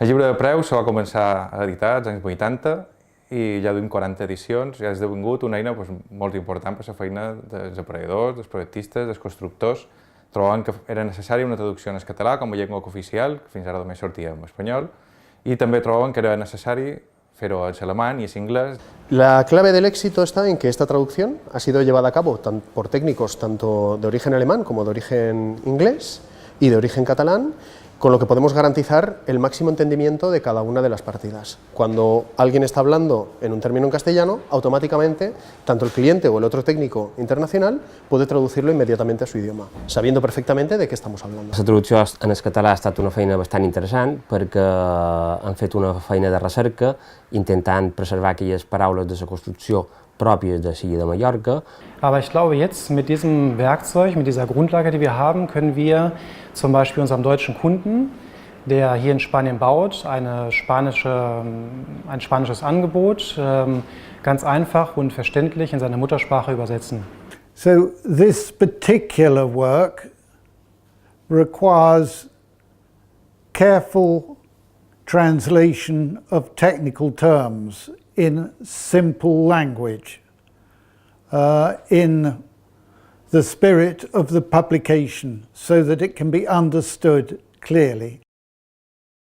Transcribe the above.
El llibre de Preus se va començar a editar als anys 80 i ja duim 40 edicions i ha esdevingut una eina molt important per la feina dels aparelladors, dels projectistes, dels constructors. Trobaven que era necessària una traducció en català com a llengua cooficial, que fins ara només sortia en espanyol, y también trobaban que era necesario hacerlo en alemán y en inglés. La clave del éxito está en que esta traducción ha sido llevada a cabo por técnicos tanto de origen alemán como de origen inglés y de origen catalán, con lo que podemos garantizar el máximo entendimiento de cada una de las partidas. Cuando alguien está hablando en un término en castellano, automáticamente, tanto el cliente o el otro técnico internacional puede traducirlo inmediatamente a su idioma, sabiendo perfectamente de qué estamos hablando. La traducció en el català ha estat una feina bastant interessant perquè han fet una feina de recerca intentant preservar aquelles paraules de la construcció pròpies de l'illa de Mallorca. Aber ich glaube, jetzt mit diesem Werkzeug, mit dieser Grundlage, die wir haben, können wir zum Beispiel unserem deutschen Kunden, der hier in Spanien baut, ein spanisches Angebot ganz einfach und verständlich in seine Muttersprache übersetzen. So this particular work requires careful translation of technical terms in simple language, in the spirit of the publication, so that it can be understood clearly.